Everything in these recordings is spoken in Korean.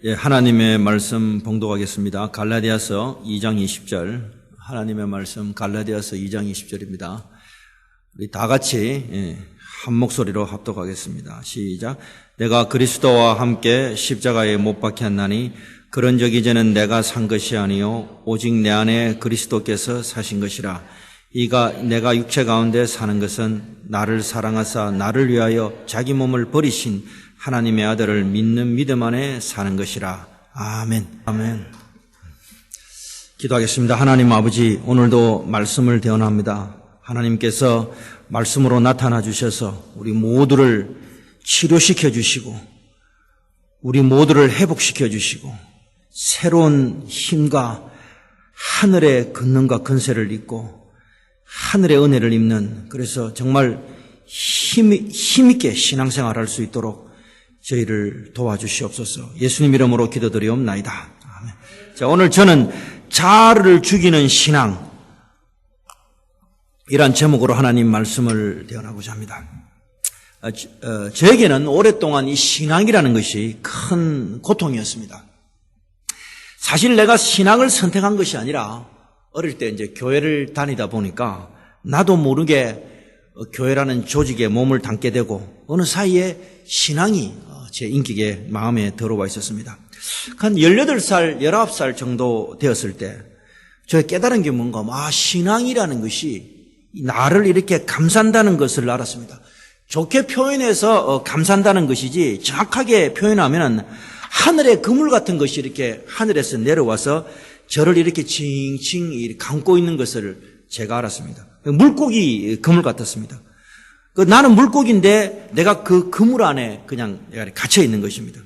예, 하나님의 말씀 봉독하겠습니다. 갈라디아서 2장 20절. 하나님의 말씀 갈라디아서 2장 20절입니다. 우리 다 같이 한 목소리로 합독하겠습니다. 시작. 내가 그리스도와 함께 십자가에 못 박혔나니 그런적 이제는 내가 산 것이 아니요 오직 내 안에 그리스도께서 사신 것이라. 이가 내가 육체 가운데 사는 것은 나를 사랑하사 나를 위하여 자기 몸을 버리신 하나님의 아들을 믿는 믿음 안에 사는 것이라. 아멘. 아멘. 기도하겠습니다. 하나님 아버지, 오늘도 말씀을 대언합니다. 하나님께서 말씀으로 나타나 주셔서 우리 모두를 치료시켜 주시고 우리 모두를 회복시켜 주시고 새로운 힘과 하늘의 권능과 권세를 입고 하늘의 은혜를 입는, 그래서 정말 힘있게 신앙생활할 수 있도록 저희를 도와주시옵소서. 예수님 이름으로 기도드리옵나이다. 아멘. 자, 오늘 저는 자아를 죽이는 신앙, 이란 제목으로 하나님 말씀을 대언하고자 합니다. 저에게는 오랫동안 이 신앙이라는 것이 큰 고통이었습니다. 사실 내가 신앙을 선택한 것이 아니라 어릴 때 이제 교회를 다니다 보니까 나도 모르게 교회라는 조직에 몸을 담게 되고 어느 사이에 신앙이 제 인격에 마음에 들어와 있었습니다. 한 18살, 19살 정도 되었을 때 제가 깨달은 게 뭔가, 신앙이라는 것이 나를 이렇게 감싼다는 것을 알았습니다. 좋게 표현해서 감싼다는 것이지 정확하게 표현하면 하늘의 그물 같은 것이 이렇게 하늘에서 내려와서 저를 이렇게 칭칭 감고 있는 것을 제가 알았습니다. 물고기 그물 같았습니다. 나는 물고기인데 내가 그 그물 안에 그냥 내가 갇혀 있는 것입니다.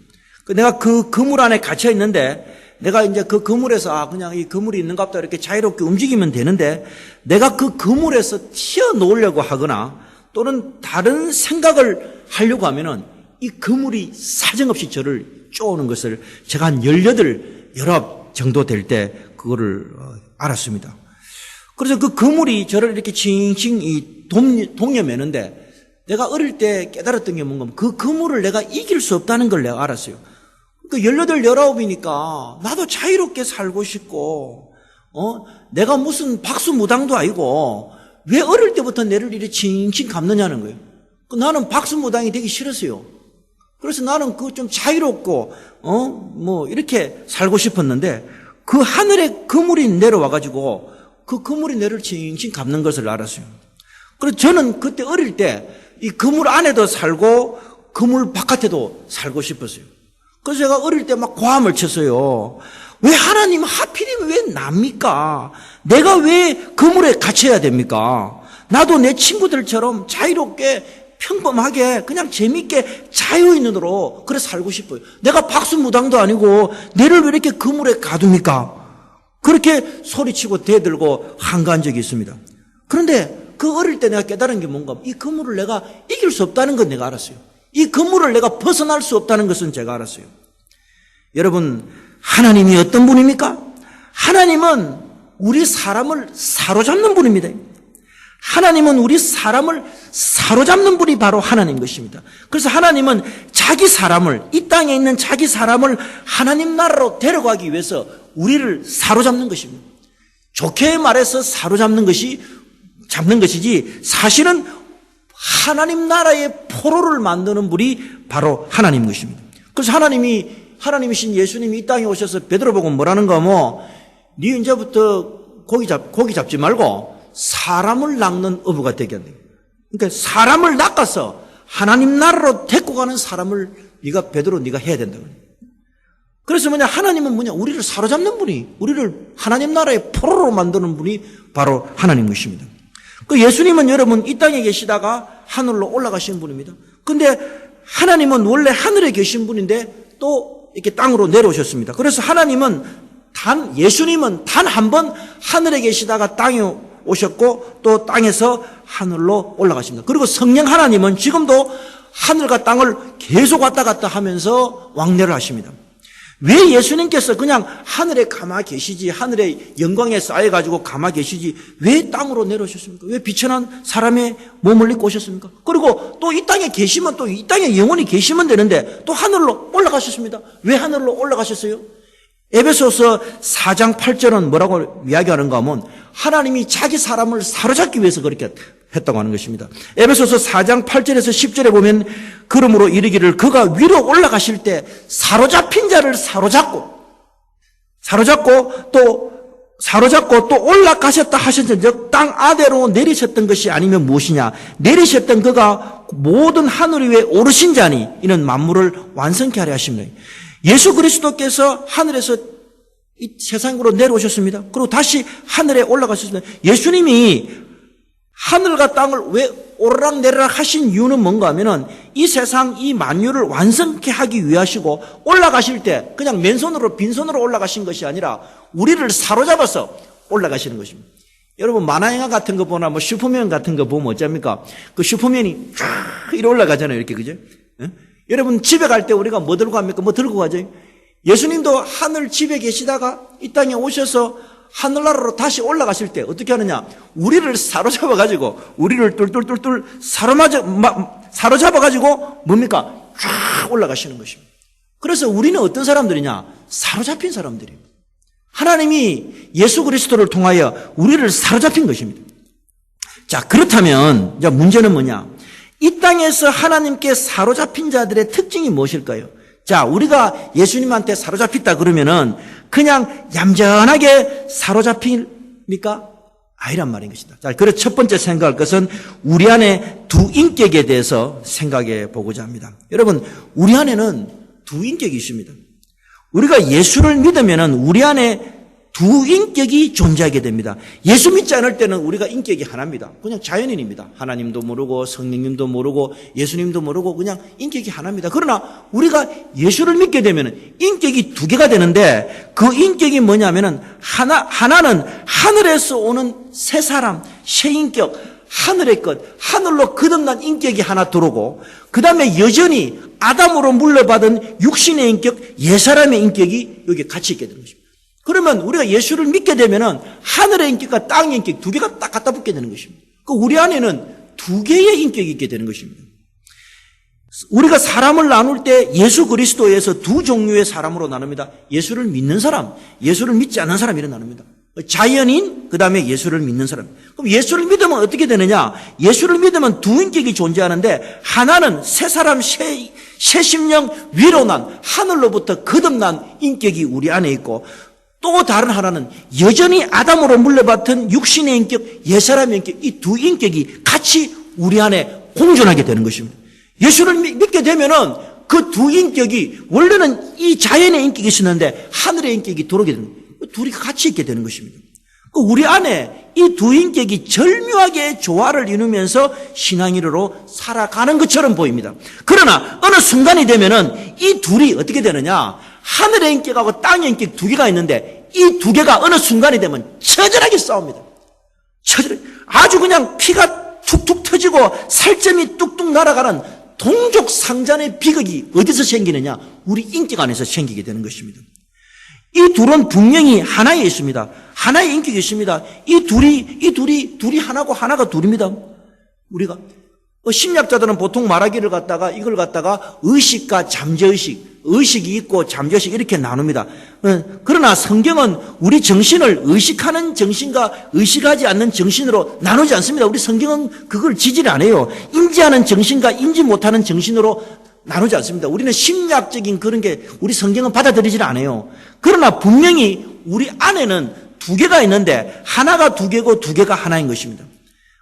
내가 그 그물 안에 갇혀 있는데 내가 이제 그 그물에서 그냥 이 그물이 있는가 보다 이렇게 자유롭게 움직이면 되는데 내가 그 그물에서 튀어놓으려고 하거나 또는 다른 생각을 하려고 하면은 이 그물이 사정없이 저를 쪼는 것을 제가 한 18, 19 정도 될 때 그거를 알았습니다. 그래서 그 그물이 저를 이렇게 칭칭 동여매는데 내가 어릴 때 깨달았던 게 뭔가, 그 그물을 내가 이길 수 없다는 걸 내가 알았어요. 그러니까 18, 19이니까 나도 자유롭게 살고 싶고, 내가 무슨 박수무당도 아니고 왜 어릴 때부터 내를 이렇게 칭칭 감느냐는 거예요. 나는 박수무당이 되기 싫었어요. 그래서 나는 그 좀 자유롭고, 이렇게 살고 싶었는데 그 하늘에 그물이 내려와가지고 그 그물이 내를 칭칭 감는 것을 알았어요. 그래서 저는 그때 어릴 때 이 그물 안에도 살고 그물 바깥에도 살고 싶었어요. 그래서 제가 어릴 때 막 고함을 쳤어요. 왜 하나님 하필이면 왜 납니까? 내가 왜 그물에 갇혀야 됩니까? 나도 내 친구들처럼 자유롭게 평범하게 그냥 재밌게 자유인으로 그래 살고 싶어요. 내가 박수무당도 아니고 내를 왜 이렇게 그물에 가둡니까? 그렇게 소리치고 대들고 한가한 적이 있습니다. 그런데 그 어릴 때 내가 깨달은 게 뭔가, 이 그물을 내가 이길 수 없다는 건 내가 알았어요. 이 그물을 내가 벗어날 수 없다는 것은 제가 알았어요. 여러분, 하나님이 어떤 분입니까? 하나님은 우리 사람을 사로잡는 분입니다. 하나님은 우리 사람을 사로잡는 분이 바로 하나님 것입니다. 그래서 하나님은 자기 사람을, 이 땅에 있는 자기 사람을 하나님 나라로 데려가기 위해서 우리를 사로잡는 것입니다. 좋게 말해서 사로잡는 것이지 사실은 하나님 나라의 포로를 만드는 분이 바로 하나님 것입니다. 그래서 하나님이신 예수님이 이 땅에 오셔서 베드로 보고 뭐라는가, 네 이제부터 고기 잡지 말고 사람을 낚는 어부가 되게 한다. 그러니까 사람을 낚아서 하나님 나라로 데리고 가는 사람을 네가 해야 된다. 그래서 하나님은 우리를 사로잡는 분이, 우리를 하나님 나라의 포로로 만드는 분이 바로 하나님 것입니다. 그 예수님은 여러분 이 땅에 계시다가 하늘로 올라가신 분입니다. 근데 하나님은 원래 하늘에 계신 분인데 또 이렇게 땅으로 내려오셨습니다. 그래서 예수님은 단 한 번 하늘에 계시다가 땅에 오셨고 또 땅에서 하늘로 올라가십니다. 그리고 성령 하나님은 지금도 하늘과 땅을 계속 왔다 갔다 하면서 왕래를 하십니다. 왜 예수님께서 그냥 하늘에 가마 계시지, 하늘에 영광에 쌓여가지고 가마 계시지, 왜 땅으로 내려오셨습니까? 왜 비천한 사람의 몸을 입고 오셨습니까? 그리고 또 이 땅에 계시면, 또 이 땅에 영원히 계시면 되는데 또 하늘로 올라가셨습니다. 왜 하늘로 올라가셨어요? 에베소서 4장 8절은 뭐라고 이야기하는가 하면 하나님이 자기 사람을 사로잡기 위해서 그렇게 했다고 하는 것입니다. 에베소서 4장 8절에서 10절에 보면 그러므로 이르기를 그가 위로 올라가실 때 사로잡힌 자를 사로잡고 또 올라가셨다 하셨은즉 땅 아래로 내리셨던 것이 아니면 무엇이냐? 내리셨던 그가 모든 하늘 위에 오르신 자니 이는 만물을 완성케 하려 하십니다. 예수 그리스도께서 하늘에서 이 세상으로 내려오셨습니다. 그리고 다시 하늘에 올라가셨습니다. 예수님이 하늘과 땅을 왜 오르락 내리락 하신 이유는 뭔가 하면은 이 세상 이 만유를 완성케 하기 위하시고 올라가실 때 그냥 맨손으로 빈손으로 올라가신 것이 아니라 우리를 사로잡아서 올라가시는 것입니다. 여러분 만화 영화 같은 거 보나 뭐 슈퍼맨 같은 거 보면 어쩝니까? 그 슈퍼맨이 쫙 이렇게 올라가잖아요. 이렇게 그죠? 예? 여러분 집에 갈 때 우리가 뭐 들고 갑니까? 뭐 들고 가죠? 예수님도 하늘 집에 계시다가 이 땅에 오셔서 하늘나라로 다시 올라가실 때 어떻게 하느냐? 우리를 사로잡아가지고 우리를 뚫뚫뚫뚫 사로잡아가지고 뭡니까? 쫙 올라가시는 것입니다. 그래서 우리는 어떤 사람들이냐? 사로잡힌 사람들이에요. 하나님이 예수 그리스도를 통하여 우리를 사로잡힌 것입니다. 자, 그렇다면 이제 문제는 뭐냐? 이 땅에서 하나님께 사로잡힌 자들의 특징이 무엇일까요? 자, 우리가 예수님한테 사로잡혔다 그러면은 그냥 얌전하게 사로잡힙니까? 아니란 말인 것이다. 자, 그래서 첫 번째 생각할 것은 우리 안에 두 인격에 대해서 생각해 보고자 합니다. 여러분, 우리 안에는 두 인격이 있습니다. 우리가 예수를 믿으면은 우리 안에 두 인격이 존재하게 됩니다. 예수 믿지 않을 때는 우리가 인격이 하나입니다. 그냥 자연인입니다. 하나님도 모르고 성령님도 모르고 예수님도 모르고 그냥 인격이 하나입니다. 그러나 우리가 예수를 믿게 되면 인격이 두 개가 되는데 그 인격이 뭐냐면은 하나는 하늘에서 오는 새 사람, 새 인격, 하늘의 것, 하늘로 거듭난 인격이 하나 들어오고 그 다음에 여전히 아담으로 물려받은 육신의 인격, 옛사람의 인격이 여기 같이 있게 되는 것입니다. 그러면 우리가 예수를 믿게 되면은 하늘의 인격과 땅의 인격 두 개가 딱 갖다 붙게 되는 것입니다. 그 우리 안에는 두 개의 인격이 있게 되는 것입니다. 우리가 사람을 나눌 때 예수 그리스도에서 두 종류의 사람으로 나눕니다. 예수를 믿는 사람, 예수를 믿지 않는 사람 이렇게 나눕니다. 자연인, 그 다음에 예수를 믿는 사람. 그럼 예수를 믿으면 어떻게 되느냐? 예수를 믿으면 두 인격이 존재하는데 하나는 새 사람, 새 심령 위로 난 하늘로부터 거듭난 인격이 우리 안에 있고 또 다른 하나는 여전히 아담으로 물려받은 육신의 인격, 옛사람의 인격, 이 두 인격이 같이 우리 안에 공존하게 되는 것입니다. 예수를 믿게 되면은 그 두 인격이 원래는 이 자연의 인격이 있었는데 하늘의 인격이 들어오게 되는 거예요. 둘이 같이 있게 되는 것입니다. 우리 안에 이 두 인격이 절묘하게 조화를 이루면서 신앙인으로 살아가는 것처럼 보입니다. 그러나 어느 순간이 되면은 이 둘이 어떻게 되느냐? 하늘의 인격하고 땅의 인격 두 개가 있는데 이 두 개가 어느 순간이 되면 처절하게 싸웁니다. 아주 그냥 피가 툭툭 터지고 살점이 뚝뚝 날아가는 동족상잔의 비극이 어디서 생기느냐? 우리 인격 안에서 생기게 되는 것입니다. 이 둘은 분명히 하나에 있습니다. 하나의 인격이 있습니다. 이 둘이 하나고 하나가 둘입니다. 우리가 심리학자들은 보통 말하기를 갖다가 이걸 갖다가 의식과 잠재의식, 의식이 있고 잠재의식 이렇게 나눕니다. 그러나 성경은 우리 정신을 의식하는 정신과 의식하지 않는 정신으로 나누지 않습니다. 우리 성경은 그걸 지지를 안 해요. 인지하는 정신과 인지 못하는 정신으로 나누지 않습니다. 우리는 심리학적인 그런 게 우리 성경은 받아들이질 않아요. 그러나 분명히 우리 안에는 두 개가 있는데 하나가 두 개고 두 개가 하나인 것입니다.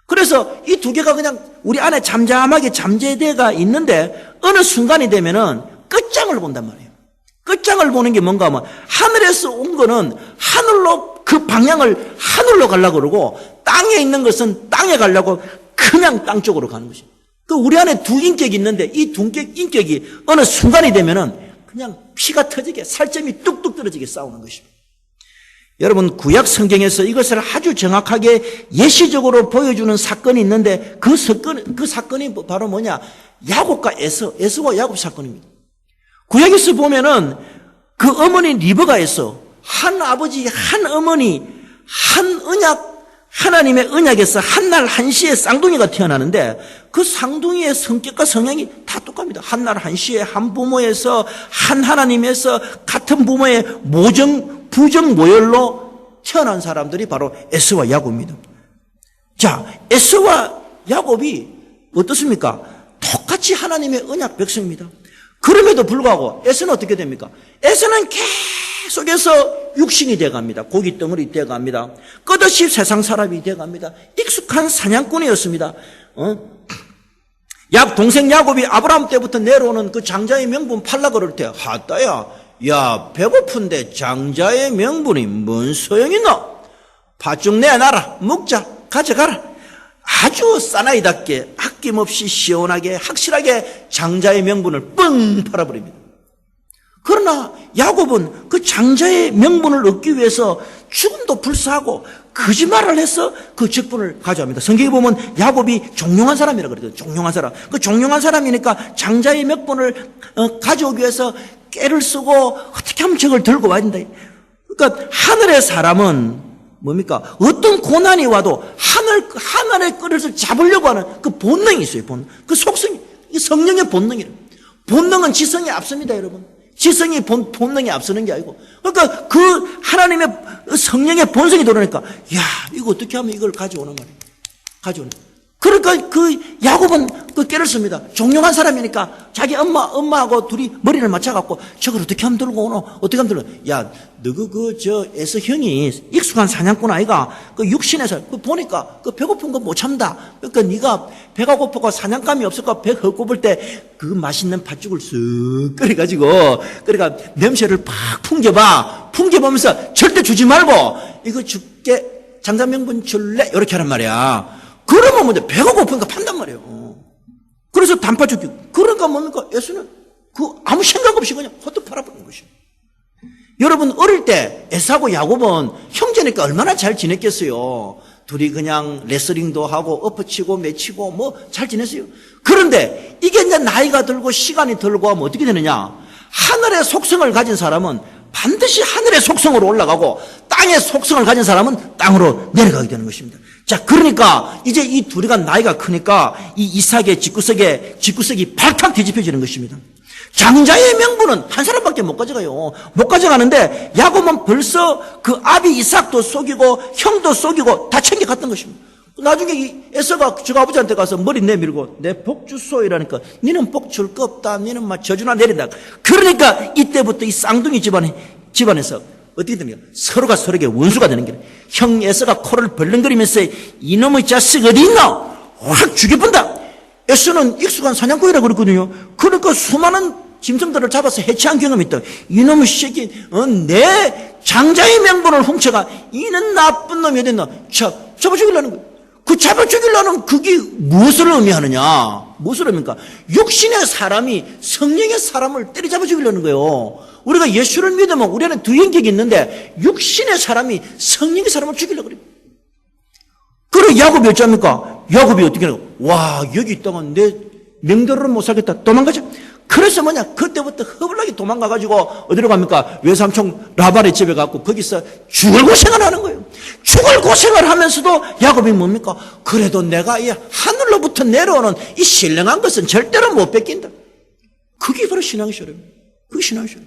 그래서 이 두 개가 그냥 우리 안에 잠잠하게 잠재되가 있는데 어느 순간이 되면은 끝장을 본단 말이에요. 끝장을 보는 게 뭔가 하면 하늘에서 온 거는 하늘로 그 방향을 하늘로 가려고 그러고 땅에 있는 것은 땅에 가려고 그냥 땅 쪽으로 가는 것입니다. 그 우리 안에 두 인격이 있는데 이 두 인격이 어느 순간이 되면은 그냥 피가 터지게 살점이 뚝뚝 떨어지게 싸우는 것입니다. 여러분 구약 성경에서 이것을 아주 정확하게 예시적으로 보여주는 사건이 있는데 그 사건이 바로 뭐냐? 야곱과 에서와 야곱 사건입니다. 구약에서 보면은 그 어머니 리브가에서 한 아버지, 한 어머니, 한 언약, 하나님의 언약에서 한날 한시에 쌍둥이가 태어나는데 그 쌍둥이의 성격과 성향이 다 똑같습니다. 한날 한시에 한 부모에서 한 하나님에서 같은 부모의 부정 모혈로 태어난 사람들이 바로 에서와 야곱입니다. 자, 에서와 야곱이 어떻습니까? 똑같이 하나님의 언약 백성입니다. 그럼에도 불구하고 에서는 어떻게 됩니까? 에서는 계속해서 육신이 돼갑니다. 고기 덩어리 돼갑니다. 끝없이 세상 사람이 돼갑니다. 익숙한 사냥꾼이었습니다. 동생 야곱이 아브라함 때부터 내려오는 그 장자의 명분 팔라 그럴 때, 하따야, 야, 배고픈데 장자의 명분이 뭔 소용있노? 팥죽 내놔라, 먹자, 가져가라. 아주 사나이답게 아낌없이 시원하게 확실하게 장자의 명분을 뻥 팔아버립니다. 그러나 야곱은 그 장자의 명분을 얻기 위해서 죽음도 불사하고 거짓말을 해서 그 직분을 가져옵니다. 성경에 보면 야곱이 종용한 사람이라고 그러거든요. 종용한 사람. 그 종용한 사람이니까 장자의 명분을 가져오기 위해서 깨를 쓰고 어떻게 하면 저걸 들고 와야 된다. 그러니까 하늘의 사람은 뭡니까? 어떤 고난이 와도 하늘의 끈을 잡으려고 하는 그 본능이 있어요. 그 속성이, 성령의 본능이에요. 본능은 지성이 앞섭니다, 여러분. 지성이 본능이 앞서는 게 아니고. 그러니까 그 하나님의 성령의 본성이 들어오니까, 야, 이거 어떻게 하면 이걸 가져오는 말이에요. 가져오는. 그러니까 그 야곱은 그 깨를 씁니다. 종용한 사람이니까 자기 엄마하고 둘이 머리를 맞춰갖고 저걸 어떻게 하면 들고 오노? 어떻게 하면 들고 오노? 야, 너그 에서 형이 익숙한 사냥꾼 아이가 그 육신에서 그 보니까 그 배고픈 거 못 참다. 그러니까 네가 배가 고프고 사냥감이 없을까 배가 고플 때 그 맛있는 팥죽을 쓱 끓여가지고 그러니까 냄새를 팍 풍겨봐. 풍겨보면서 절대 주지 말고 이거 줄게 장자명분 줄래? 이렇게 하란 말이야. 그러면 먼저 배가 고프니까 판단 말이에요. 그래서 단팥죽. 그러니까 뭡니까? 에서는 아무 생각 없이 그냥 헛떡 팔아버리는 것이에요. 여러분 어릴 때 에서하고 야곱은 형제니까 얼마나 잘 지냈겠어요. 둘이 그냥 레슬링도 하고 엎어치고 매치고 뭐 잘 지냈어요. 그런데 이게 이제 나이가 들고 시간이 들고 하면 어떻게 되느냐? 하늘의 속성을 가진 사람은 반드시 하늘의 속성으로 올라가고 땅의 속성을 가진 사람은 땅으로 내려가게 되는 것입니다. 자, 그러니까 이제 이 둘이가 나이가 크니까 이 이삭의 집구석이 발칵 뒤집혀지는 것입니다. 장자의 명분은 한 사람밖에 못 가져가요. 못 가져가는데 야곱은 벌써 그 아비 이삭도 속이고 형도 속이고 다 챙겨갔던 것입니다. 나중에 이 에서가 저 아버지한테 가서 머리 내밀고 내 복 주소 이러니까 니는 복 줄 거 없다. 니는 막 저주나 내린다. 그러니까 이때부터 이 쌍둥이 집안에서 어떻게 됩니까? 서로가 서로에게 원수가 되는 거예요. 형 에서가 코를 벌렁거리면서 이놈의 자식 어디 있나? 확 죽여본다. 에서는 익숙한 사냥꾼이라고 그랬거든요. 그러니까 수많은 짐승들을 잡아서 해체한 경험이 있다. 이놈의 새끼, 내 장자의 명분을 훔쳐가. 이는 나쁜 놈이 어디 있나? 잡아 죽이려는 거예요. 그 잡아 죽이려는 그게 무엇을 의미하느냐? 무엇을 의미합니까? 육신의 사람이 성령의 사람을 때려잡아 죽이려는 거예요. 우리가 예수를 믿으면 우리 안에 두 영격이 있는데 육신의 사람이 성령의 사람을 죽이려고 그래요. 그래 야곱이 어쩌합니까? 야곱이 어떻게 하냐고? 와, 여기 있다가 내 명대로는 못 살겠다. 도망가자. 그래서 뭐냐? 그때부터 허블나게 도망가가지고 어디로 갑니까? 외삼촌 라반의 집에 가고 거기서 죽을 고생을 하는 거예요. 죽을 고생을 하면서도 야곱이 뭡니까? 그래도 내가 이 하늘로부터 내려오는 이 신령한 것은 절대로 못 뺏긴다. 그게 바로 신앙이시래요. 그게 신앙이시래요.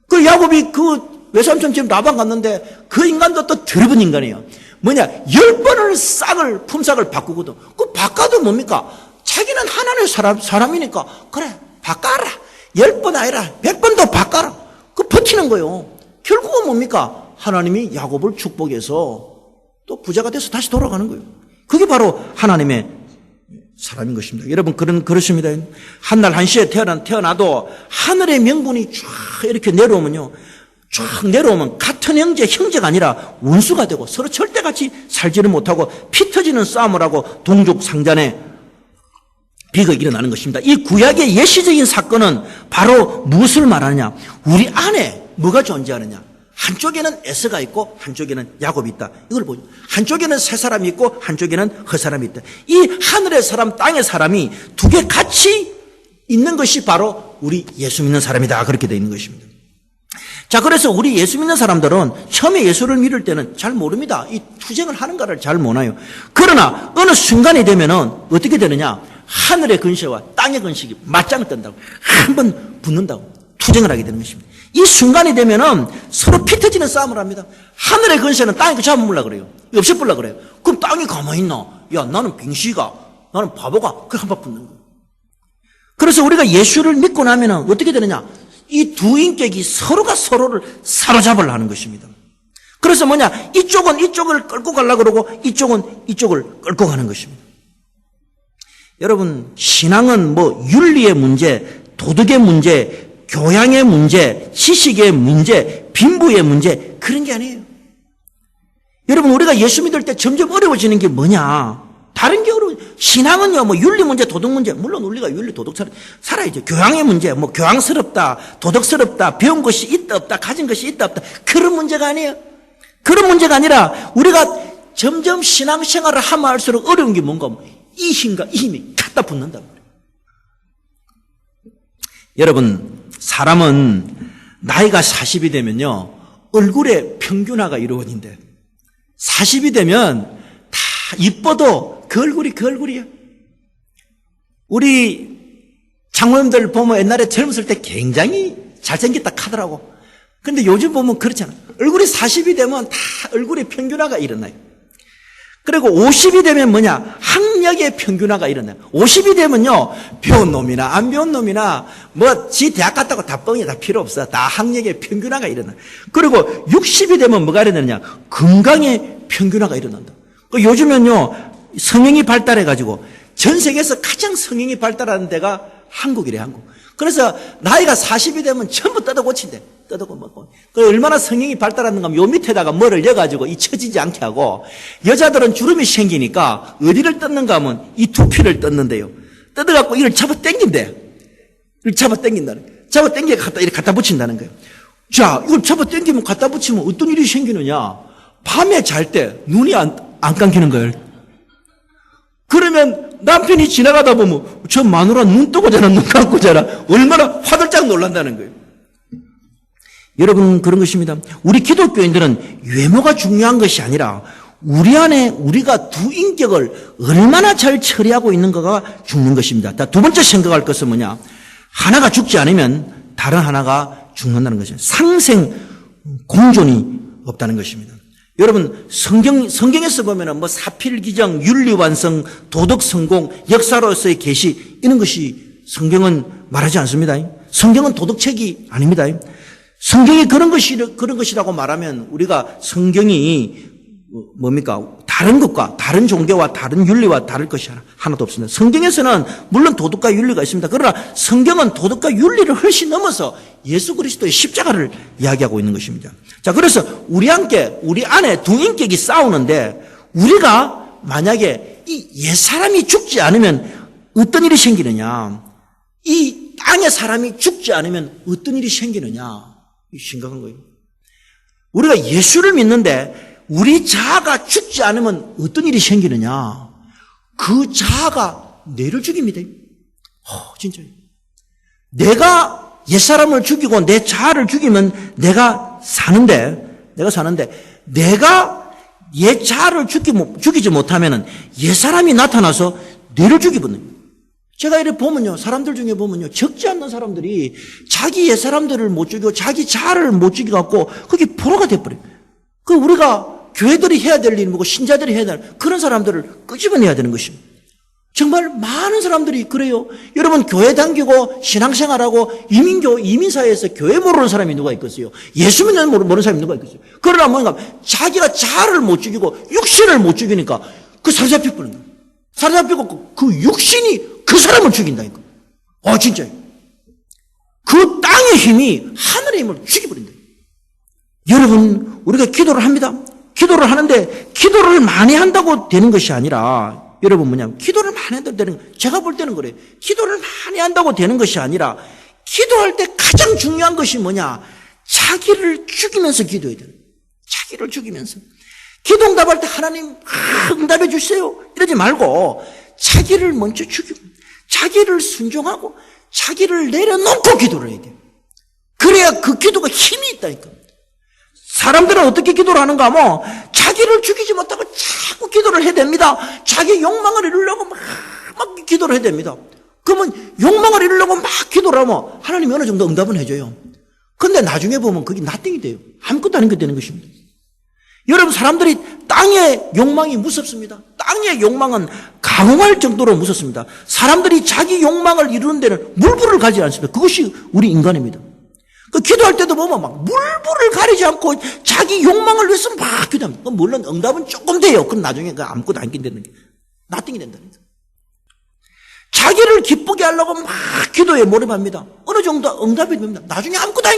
그 야곱이 그 외삼촌 집 라반 갔는데 그 인간도 또 더러운 인간이에요. 뭐냐? 10번을 품삯을 바꾸거든. 그 바꿔도 뭡니까? 자기는 하나님의 사람이니까 그래 바꿔라. 10번 아니라 100번도 바꿔라. 그 버티는 거예요. 결국은 뭡니까? 하나님이 야곱을 축복해서 또 부자가 돼서 다시 돌아가는 거예요. 그게 바로 하나님의 사람인 것입니다. 여러분 그렇습니다. 한날 한시에 태어나도 하늘의 명분이 쫙 이렇게 내려오면요. 쫙 내려오면 같은 형제가 아니라 원수가 되고 서로 절대 같이 살지를 못하고 피 터지는 싸움을 하고 동족 상잔에 비극이 일어나는 것입니다. 이 구약의 예시적인 사건은 바로 무엇을 말하느냐? 우리 안에 뭐가 존재하느냐? 한쪽에는 에서가 있고 한쪽에는 야곱이 있다. 이걸 보죠. 한쪽에는 새 사람이 있고 한쪽에는 헛사람이 있다. 이 하늘의 사람, 땅의 사람이 두 개 같이 있는 것이 바로 우리 예수 믿는 사람이다. 그렇게 되어 있는 것입니다. 자, 그래서 우리 예수 믿는 사람들은 처음에 예수를 믿을 때는 잘 모릅니다. 이 투쟁을 하는가를 잘 모르나요. 그러나 어느 순간이 되면은 어떻게 되느냐? 하늘의 근세와 땅의 근식이 맞짱을 뜬다고. 한번 붙는다고. 투쟁을 하게 되는 것입니다. 이 순간이 되면은 서로 피 터지는 싸움을 합니다. 하늘의 근세는 땅이 잡아먹으려고 그래요. 없애버리려고 그래요. 그럼 땅이 가만히 있나? 야, 나는 빙시가, 나는 바보가. 그 한번 붙는 거예요. 그래서 우리가 예수를 믿고 나면은 어떻게 되느냐? 이 두 인격이 서로가 서로를 사로잡으려 하는 것입니다. 그래서 뭐냐? 이쪽은 이쪽을 끌고 가려고 그러고 이쪽은 이쪽을 끌고 가는 것입니다. 여러분, 신앙은 뭐 윤리의 문제, 도덕의 문제, 교양의 문제, 지식의 문제, 빈부의 문제, 그런 게 아니에요. 여러분, 우리가 예수 믿을 때 점점 어려워지는 게 뭐냐? 다른 게 어려워요. 신앙은요, 뭐 윤리 문제, 도덕 문제, 물론 우리가 윤리, 도덕 살아야죠. 교양의 문제, 뭐 교양스럽다, 도덕스럽다, 배운 것이 있다 없다, 가진 것이 있다 없다, 그런 문제가 아니에요. 그런 문제가 아니라 우리가 점점 신앙생활을 하면 할수록 어려운 게 뭔가, 이 힘과 이 힘이 갖다 붙는단 말이에요. 여러분, 사람은 나이가 40이 되면요, 얼굴에 평균화가 이루어진대. 40이 되면 다 이뻐도 그 얼굴이야. 우리 장모님들 보면 옛날에 젊었을 때 굉장히 잘생겼다 하더라고. 근데 요즘 보면 그렇잖아. 얼굴이 40이 되면 다 얼굴에 평균화가 일어나요. 그리고 50이 되면 뭐냐? 학력의 평균화가 일어나요. 50이 되면요, 배운 놈이나 안 배운 놈이나 뭐 지 대학 갔다고 다 뻥이야. 다 필요 없어. 다 학력의 평균화가 일어나요. 그리고 60이 되면 뭐가 일어나느냐? 건강의 평균화가 일어난다. 요즘은요, 성형이 발달해가지고 전 세계에서 가장 성형이 발달하는 데가 한국이래, 한국. 그래서 나이가 40이 되면 전부 뜯어 고친대. 뜯어고 먹고. 그 얼마나 성형이 발달하는가 하면 요 밑에다가 뭐를 여가지고 이 처지지 않게 하고, 여자들은 주름이 생기니까 어디를 뜯는가 하면 이 두피를 뜯는데요. 뜯어갖고 이를 잡아 당긴대. 이를 잡아 당긴다는. 잡아 당겨 갖다 이렇게 갖다 붙인다는 거예요. 자, 이걸 잡아 당기면 갖다 붙이면 어떤 일이 생기느냐? 밤에 잘 때 눈이 안 감기는 거예요. 그러면 남편이 지나가다 보면 저 마누라 눈 뜨고 자라, 눈 감고 자라, 얼마나 화들짝 놀란다는 거예요. 여러분, 그런 것입니다. 우리 기독교인들은 외모가 중요한 것이 아니라 우리 안에 우리가 두 인격을 얼마나 잘 처리하고 있는가가 죽는 것입니다. 두 번째 생각할 것은 뭐냐? 하나가 죽지 않으면 다른 하나가 죽는다는 것이죠. 상생 공존이 없다는 것입니다. 여러분, 성경에서 보면은 뭐 사필기정, 윤리완성, 도덕성공, 역사로서의 계시, 이런 것이 성경은 말하지 않습니다. 성경은 도덕책이 아닙니다. 성경이 그런 것이라고 말하면 우리가 성경이 뭡니까? 다른 것과, 다른 종교와 다른 윤리와 다를 것이 하나도 없습니다. 성경에서는 물론 도덕과 윤리가 있습니다. 그러나 성경은 도덕과 윤리를 훨씬 넘어서 예수 그리스도의 십자가를 이야기하고 있는 것입니다. 자, 그래서 우리 안에 두 인격이 싸우는데, 우리가 만약에 이 옛사람이 죽지 않으면 어떤 일이 생기느냐? 이 땅의 사람이 죽지 않으면 어떤 일이 생기느냐? 이 심각한 거예요. 우리가 예수를 믿는데 우리 자아가 죽지 않으면 어떤 일이 생기느냐? 그 자아가 뇌를 죽입니다. 진짜요. 내가 옛사람을 죽이고 내 자아를 죽이면 내가 사는데 내가 옛 자아를 죽이지 못하면 옛사람이 나타나서 뇌를 죽이거든요. 제가 이렇게 보면요, 사람들 중에 보면요, 적지 않는 사람들이 자기 옛사람들을 못 죽이고 자기 자아를 못 죽여갖고 그게 포로가 돼버려요. 그 우리가 교회들이 해야 될 일이 뭐고 신자들이 해야 될 그런 사람들을 끄집어내야 되는 것입니다. 정말 많은 사람들이 그래요. 여러분, 교회 다니고 신앙생활하고 이민사회에서 교회 모르는 사람이 누가 있겠어요? 예수 믿는 모르는 사람이 누가 있겠어요? 그러나 뭔가 자기가 자아를 못 죽이고 육신을 못 죽이니까 그 사로잡혀버리는 거예요. 사로잡히고 그 육신이 그 사람을 죽인다니까. 진짜요. 그 땅의 힘이 하늘의 힘을 죽여버린다. 여러분, 우리가 기도를 합니다. 기도를 하는데 기도를 많이 한다고 되는 것이 아니라, 여러분 뭐냐면 기도를 많이 한다고 되는, 제가 볼 때는 그래요. 기도를 많이 한다고 되는 것이 아니라 기도할 때 가장 중요한 것이 뭐냐? 자기를 죽이면서 기도해야 돼요. 자기를 죽이면서. 기도 응답할 때 하나님 응답해 주세요 이러지 말고 자기를 먼저 죽이고 자기를 순종하고 자기를 내려놓고 기도를 해야 돼요. 그래야 그 기도가 힘이 있다니까. 사람들은 어떻게 기도를 하는가 하면 자기를 죽이지 못하고 자꾸 기도를 해야 됩니다. 자기 욕망을 이루려고 막 기도를 해야 됩니다. 그러면 욕망을 이루려고 막 기도를 하면 하나님이 어느 정도 응답은 해줘요. 근데 나중에 보면 그게 나띵이 돼요. 아무것도 아닌 게 되는 것입니다. 여러분, 사람들이 땅의 욕망이 무섭습니다. 땅의 욕망은 가공할 정도로 무섭습니다. 사람들이 자기 욕망을 이루는 데는 물불을 가지 않습니다. 그것이 우리 인간입니다. 그 기도할 때도 보면 막 물불을 가리지 않고 자기 욕망을 위해서 막 기도합니다. 물론 응답은 조금 돼요. 그럼 나중에 그 아무것도 안 된다는 게 나띵이 된다는 거예요. 자기를 기쁘게 하려고 막 기도에 몰입합니다. 어느 정도 응답이 됩니다. 나중에 아무것도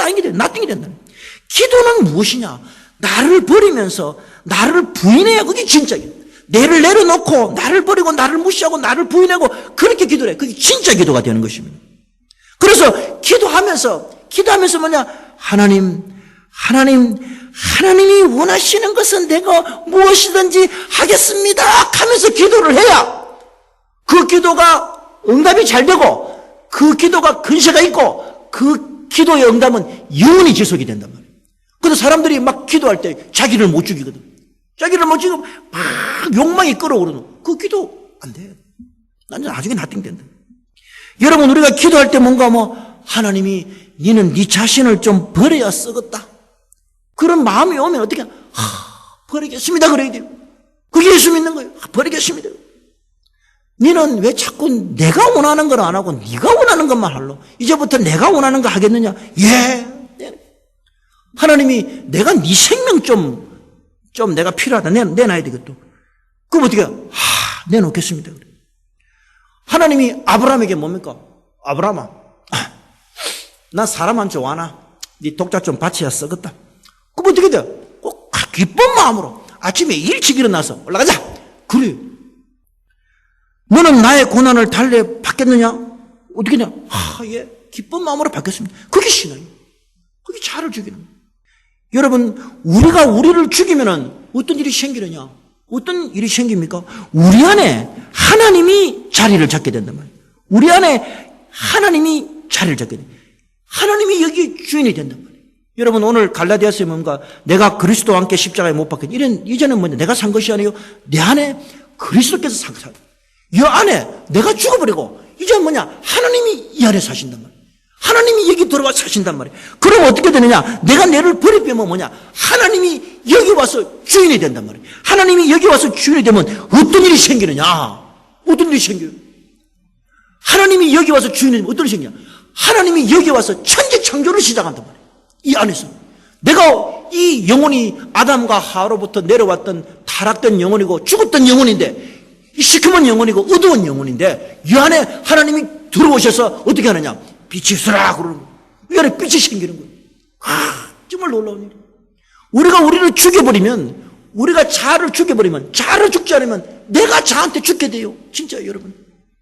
아닌 게 돼요. 나띵이 된다는 거예요. 기도는 무엇이냐? 나를 버리면서 나를 부인해야 그게 진짜예요. 내를 내려놓고 나를 버리고 나를 무시하고 나를 부인하고 그렇게 기도를 해. 그게 진짜 기도가 되는 것입니다. 그래서 기도하면서 뭐냐? 하나님이 원하시는 것은 내가 무엇이든지 하겠습니다 하면서 기도를 해야 그 기도가 응답이 잘 되고 그 기도가 근세가 있고 그 기도의 응답은 영원히 지속이 된단 말이에요. 그래서 사람들이 막 기도할 때 자기를 못 죽이거든. 자기를 못 죽이고 막 욕망이 끌어오르는 그 기도 안 돼요. 나중에 나띵된다. 여러분, 우리가 기도할 때 뭔가 하나님이 너는 네 자신을 좀 버려야 쓰겠다. 그런 마음이 오면 어떻게 버리겠습니다 그래야 돼요. 그게 예수 믿는 거예요. 버리겠습니다. 너는 왜 자꾸 내가 원하는 걸 안 하고 네가 원하는 것만 할러? 이제부터 내가 원하는 거 하겠느냐? 예. 하나님이 내가 네 생명 좀 내가 필요하다. 내놔야 되겠다. 그럼 어떻게 내놓겠습니다. 하나님이 아브라함에게 뭡니까? 아브라함아, 나 사람 안 좋아하나? 네 독자 좀 바치야 쓰겠다. 그럼 어떻게 돼? 꼭 기쁜 마음으로 아침에 일찍 일어나서 올라가자. 그래. 너는 나의 고난을 달래 받겠느냐? 어떻게 냐? 예. 기쁜 마음으로 받겠습니다. 그게 신앙이에요. 그게 자를 죽이는 거예요. 여러분, 우리가 우리를 죽이면은 어떤 일이 생기느냐? 어떤 일이 생깁니까? 우리 안에 하나님이 자리를 잡게 된단 말이에요. 우리 안에 하나님이 자리를 잡게 돼요. 하나님이 여기 주인이 된단 말이에요. 여러분, 오늘 갈라디아서에 뭔가 내가 그리스도와 함께 십자가에 못 박혔다. 이제는 뭐냐? 내가 산 것이 아니요. 내 안에 그리스도께서 산 것이야. 이 안에 내가 죽어버리고 이제 뭐냐? 하나님이 이 안에 사신단 말이에요. 하나님이 여기 들어와 사신단 말이에요. 그럼 어떻게 되느냐? 내가 내를 버리면 뭐냐? 하나님이 여기 와서 주인이 된단 말이에요. 하나님이 여기 와서 주인이 되면 어떤 일이 생기느냐? 어떤 일이 생겨요? 하나님이 여기 와서 주인이 되면 어떤 일이 생기냐? 하나님이 여기 와서 천지 창조를 시작한단 말이에요. 이 안에서. 내가 이 영혼이 아담과 하와로부터 내려왔던 타락된 영혼이고 죽었던 영혼인데 이 시커먼 영혼이고 어두운 영혼인데 이 안에 하나님이 들어오셔서 어떻게 하느냐? 빛이 있으라 그러는 거예요. 이 안에 빛이 생기는 거예요. 정말 놀라운 일이에요. 우리가 우리를 죽여버리면, 우리가 자아를 죽여버리면, 자아를 죽지 않으면 내가 자한테 죽게 돼요. 진짜 여러분.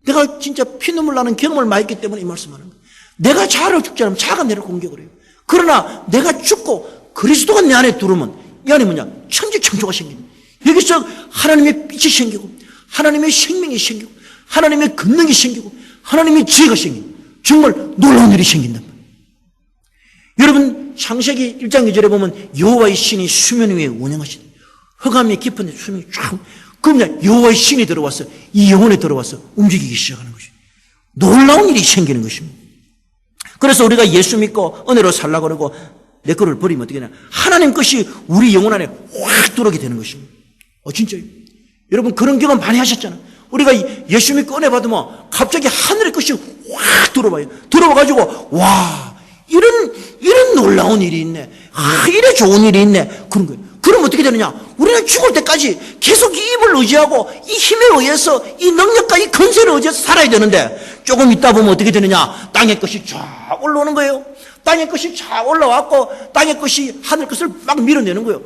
내가 진짜 피눈물 나는 경험을 많이 했기 때문에 이 말씀하는 거예요. 내가 자아를 죽지 않으면 자아가 내를 공격을 해요. 그러나 내가 죽고 그리스도가 내 안에 들어오면 이 안에 뭐냐? 천지창조가 생기는 거예요. 여기서 하나님의 빛이 생기고 하나님의 생명이 생기고 하나님의 권능이 생기고 하나님의 지혜가 생기고 정말 놀라운 일이 생긴단 말이에요. 여러분, 창세기 1장 2절에 보면 여호와의 신이 수면 위에 운행하시다. 흑암이 깊은데 수면이 쫙. 그러면 여호와의 신이 들어와서 이 영혼에 들어와서 움직이기 시작하는 것이에요. 놀라운 일이 생기는 것입니다. 그래서 우리가 예수 믿고 은혜로 살라고 그러고 내 거를 버리면 어떻게 되냐? 하나님 것이 우리 영혼 안에 확 들어오게 되는 것입니다. 진짜요? 여러분, 그런 경험 많이 하셨잖아요. 우리가 예수 믿고 은혜 받으면 갑자기 하늘의 것이 확 들어와요. 들어와가지고, 와, 이런 놀라운 일이 있네. 이래 좋은 일이 있네. 그런 거예요. 그럼 어떻게 되느냐? 우리는 죽을 때까지 계속 이 힘을 의지하고 이 힘에 의해서 이 능력과 이 건설에 의해서 살아야 되는데 조금 있다 보면 어떻게 되느냐? 땅의 것이 쫙 올라오는 거예요. 땅의 것이 쫙 올라왔고 땅의 것이 하늘 것을 막 밀어내는 거예요.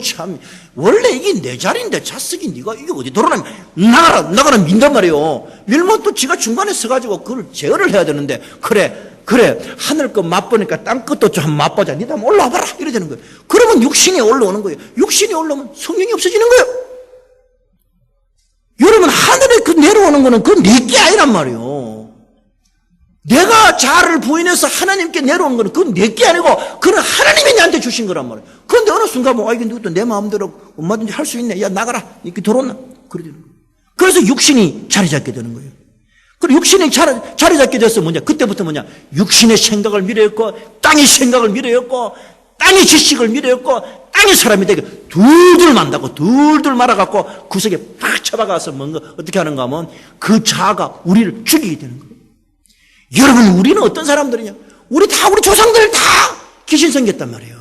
참, 원래 이게 내 자리인데 자석이 네가 이게 어디 돌아가면 나가라 민단 말이에요. 밀면 또 지가 중간에 서가지고 그걸 제어를 해야 되는데 그래 하늘 것 맛보니까 땅 것도 좀 한번 맛보자. 니도 한번 올라와봐라 이래 되는 거예요. 그러면 육신이 올라오는 거예요. 육신이 올라오면 성령이 없어지는 거예요. 여러분, 하늘에 그 내려오는 거는 그 내게 아니란 말이에요. 내가 자아를 부인해서 하나님께 내려오는 거는 그건 내게 아니고 그건 하나님이 나한테 주신 거란 말이에요. 그런데 어느 순간 뭐 이게 누구도 내 마음대로 얼마든지 할 수 있네. 야 나가라. 이렇게 들어온나. 그래 되는 거예요. 그래서 육신이 자리 잡게 되는 거예요. 그리고 육신이 자리 잡게 돼서 뭐냐? 그때부터 뭐냐? 육신의 생각을 미래였고 땅의 생각을 미래였고 땅의 지식을 미래였고 땅의 사람이 되게 둘둘 만다고 둘둘 말아갖고 구석에 팍 쳐박아서 뭔가 어떻게 하는가 하면 그 자아가 우리를 죽이게 되는 거예요. 여러분 우리는 어떤 사람들이냐? 우리 조상들 다 귀신 생겼단 말이에요.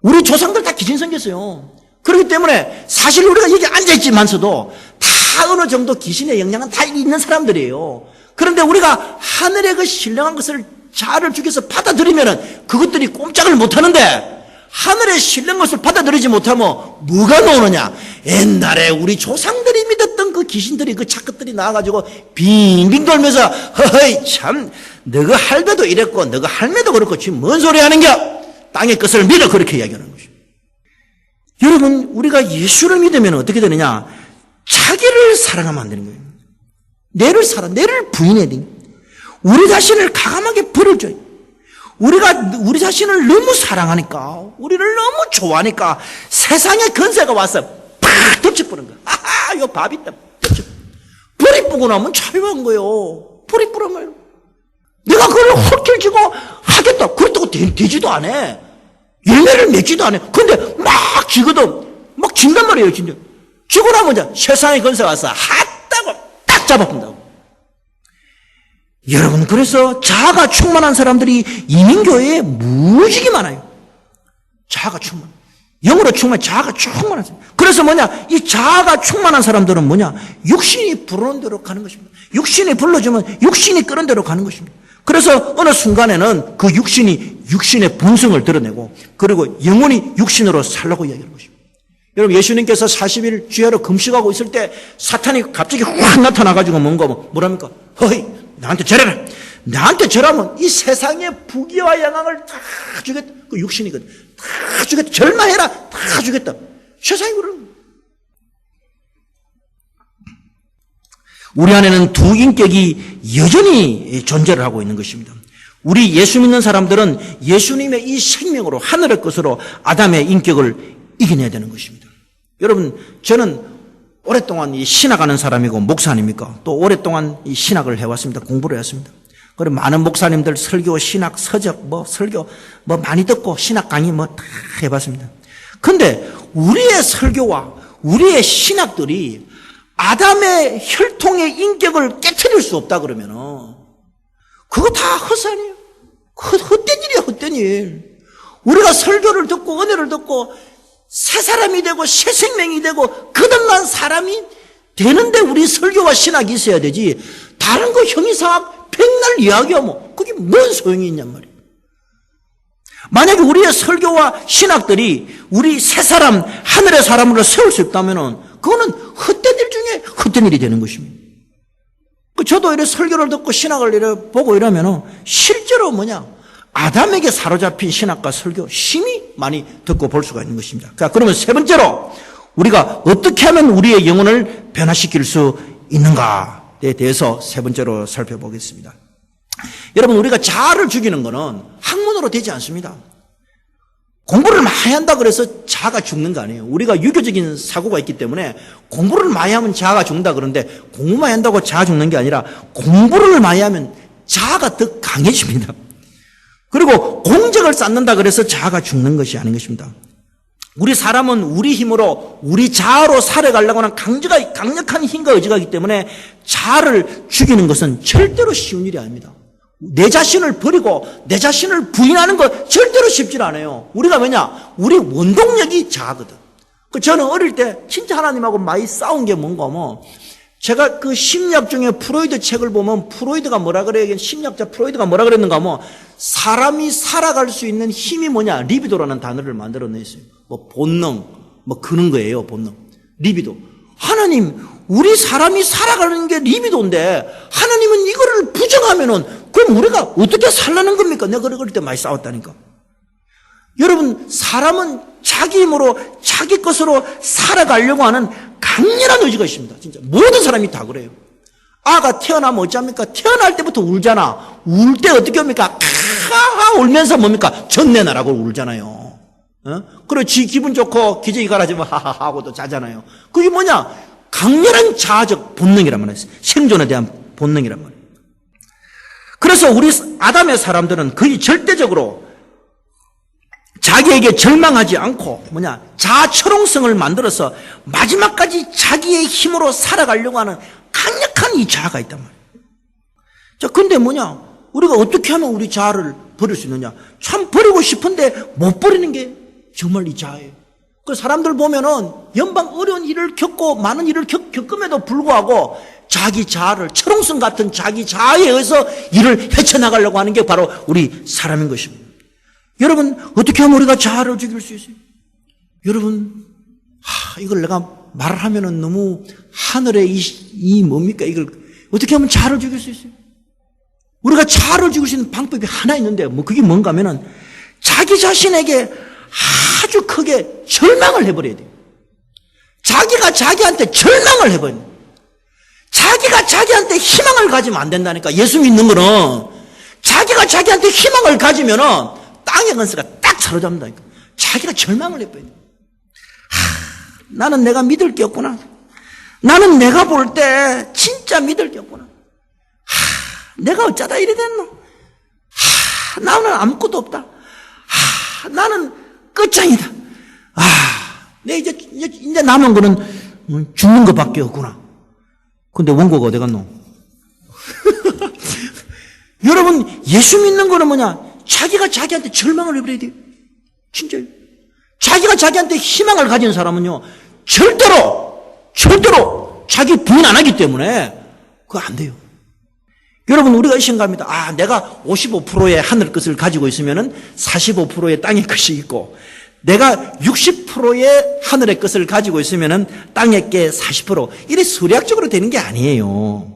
우리 조상들 다 귀신 생겼어요. 그렇기 때문에 사실 우리가 여기 앉아있지만서도 다 어느 정도 귀신의 영향은 다 있는 사람들이에요. 그런데 우리가 하늘의 그 신령한 것을 자아를 죽여서 받아들이면은 그것들이 꼼짝을 못하는데 하늘의 신령한 것을 받아들이지 못하면 뭐가 나오느냐? 옛날에 우리 조상들이 믿었던 그 귀신들이 그 착것들이 나와가지고 빙빙 돌면서 허허이 참 너가 할배도 이랬고 너가 할매도 그렇고 지금 뭔 소리 하는겨? 땅의 것을 믿어 그렇게 이야기하는 것이죠. 여러분 우리가 예수를 믿으면 어떻게 되느냐? 자기를 사랑하면 안 되는 거예요. 내를 부인해야 돼요. 우리 자신을 가감하게 버려줘요. 우리가 우리 자신을 너무 사랑하니까 우리를 너무 좋아하니까 세상의 건세가 와서 팍 덮쳐버린 거야. 아하 이거 밥 있다. 불이 뿌고 나면 자유한 거예요. 불이 뿌려면 내가 그걸 헛길지고 하겠다. 그렇다고 되지도 않아. 열매를 맺지도 않아. 근데 막 지거든. 막 진단 말이에요. 진짜. 지고 나면 이제 세상의 건세가 와서 핫다고 딱 잡아본다고. 여러분 그래서 자아가 충만한 사람들이 이민교회에 무지개 많아요. 자아가 충만. 영으로 충만, 자아가 충만한 사람. 그래서 뭐냐? 이 자아가 충만한 사람들은 뭐냐? 육신이 부르는 대로 가는 것입니다. 육신이 불러주면 육신이 끄는 대로 가는 것입니다. 그래서 어느 순간에는 그 육신의 본성을 드러내고 그리고 영원히 육신으로 살라고 이야기하는 것입니다. 여러분 예수님께서 40일 주야로 금식하고 있을 때 사탄이 갑자기 확 나타나가지고 뭐랍니까? 허이 나한테 절해라. 나한테 절하면 이 세상의 부귀와 영광을 다 주겠다. 그 육신이거든. 다 주겠다. 절망해라. 다 주겠다. 세상이 그러는 거예요. 우리 안에는 두 인격이 여전히 존재를 하고 있는 것입니다. 우리 예수 믿는 사람들은 예수님의 이 생명으로 하늘의 것으로 아담의 인격을 이겨내야 되는 것입니다. 여러분 저는 오랫동안 이 신학하는 사람이고 목사 아닙니까? 또 오랫동안 이 신학을 해왔습니다. 공부를 했습니다. 그리고 많은 목사님들 설교, 신학, 서적, 설교 많이 듣고 신학 강의 다 해봤습니다. 근데 우리의 설교와 우리의 신학들이 아담의 혈통의 인격을 깨트릴 수 없다 그러면은 그거 다 헛산이에요. 헛된 일이에요, 헛된 일. 우리가 설교를 듣고 은혜를 듣고 새 사람이 되고 새 생명이 되고 거듭난 사람이 되는데 우리 설교와 신학이 있어야 되지 다른 거 형이상학 백날 이야기하면 그게 뭔 소용이 있냔 말이에요. 만약에 우리의 설교와 신학들이 우리 새 사람 하늘의 사람으로 세울 수 있다면 그거는 헛된 일 중에 헛된 일이 되는 것입니다. 저도 이렇게 설교를 듣고 신학을 이렇게 보고 이러면 실제로 아담에게 사로잡힌 신학과 설교 심히 많이 듣고 볼 수가 있는 것입니다. 그러면 세 번째로 우리가 어떻게 하면 우리의 영혼을 변화시킬 수 있는가에 대해서 세 번째로 살펴보겠습니다. 여러분 우리가 자아를 죽이는 것은 학문으로 되지 않습니다. 공부를 많이 한다 그래서 자아가 죽는 거 아니에요. 우리가 유교적인 사고가 있기 때문에 공부를 많이 하면 자아가 죽는다 그러는데 공부 많이 한다고 자아 죽는 게 아니라 공부를 많이 하면 자아가 더 강해집니다. 그리고 공적을 쌓는다 그래서 자아가 죽는 것이 아닌 것입니다. 우리 사람은 우리 힘으로 우리 자아로 살아가려고 하는 강력한 힘과 의지가 있기 때문에 자아를 죽이는 것은 절대로 쉬운 일이 아닙니다. 내 자신을 버리고 내 자신을 부인하는 것 절대로 쉽지 않아요. 우리가 왜냐? 우리 원동력이 자아거든. 저는 어릴 때 진짜 하나님하고 많이 싸운 게 뭔가 제가 그 심리학 중에 프로이드 책을 보면 프로이드가 뭐라 그래요? 심리학자 프로이드가 뭐라 그랬는가 하면 사람이 살아갈 수 있는 힘이 뭐냐? 리비도라는 단어를 만들어냈어요. 본능, 그런 거예요, 본능. 리비도. 하나님, 우리 사람이 살아가는 게 리비도인데 하나님은 이거를 부정하면은 그럼 우리가 어떻게 살라는 겁니까? 내가 어릴 때 많이 싸웠다니까. 여러분, 사람은 자기 힘으로 자기 것으로 살아가려고 하는 강렬한 의지가 있습니다. 진짜 모든 사람이 다 그래요. 아가 태어나면 어찌합니까? 태어날 때부터 울잖아. 울 때 어떻게 합니까? 하하 울면서 뭡니까? 전내나라고 울잖아요. 그리고 지 기분 좋고 기저귀 갈아주면 하하하 하고도 자잖아요. 그게 뭐냐? 강렬한 자아적 본능이란 말이에요. 생존에 대한 본능이란 말이에요. 그래서 우리 아담의 사람들은 거의 절대적으로 자기에게 절망하지 않고 자아철옹성을 만들어서 마지막까지 자기의 힘으로 살아가려고 하는 강력한 이 자아가 있단 말이에요. 자, 근데 우리가 어떻게 하면 우리 자아를 버릴 수 있느냐? 참 버리고 싶은데 못 버리는 게 정말 이 자아예요. 그 사람들 보면은 연방 어려운 일을 겪고 많은 일을 겪음에도 불구하고 자기 자아를 철옹성 같은 자기 자아에 의해서 일을 헤쳐나가려고 하는 게 바로 우리 사람인 것입니다. 여러분, 어떻게 하면 우리가 자아를 죽일 수 있어요? 여러분, 이걸 내가 말을 하면은 너무 하늘의 이 뭡니까? 이걸 어떻게 하면 자아를 죽일 수 있어요? 우리가 자아를 죽일 수 있는 방법이 하나 있는데, 그게 뭔가 하면은 자기 자신에게 아주 크게 절망을 해버려야 돼요. 자기가 자기한테 절망을 해버려야 돼요. 자기가 자기한테 희망을 가지면 안 된다니까. 예수 믿는 거는 자기가 자기한테 희망을 가지면은 땅의 건설가 딱 사로잡는다니까. 자기가 절망을 해버려야 돼요. 나는 내가 믿을 게 없구나. 나는 내가 볼 때 진짜 믿을 게 없구나. 내가 어쩌다 이래 됐노? 나는 아무것도 없다. 나는 끝장이다. 내 이제 남은 거는 죽는 것밖에 없구나. 근데 원고가 어디 갔노? 여러분, 예수 믿는 거는 자기가 자기한테 절망을 해버려야 돼요. 진짜요. 자기가 자기한테 희망을 가진 사람은요, 절대로 자기 부인 안 하기 때문에 그거 안 돼요. 여러분, 우리가 생각합니다. 내가 55%의 하늘 것을 가지고 있으면은 45%의 땅의 것이 있고, 내가 60%의 하늘의 것을 가지고 있으면은 땅의 게 40%. 이래 수략적으로 되는 게 아니에요.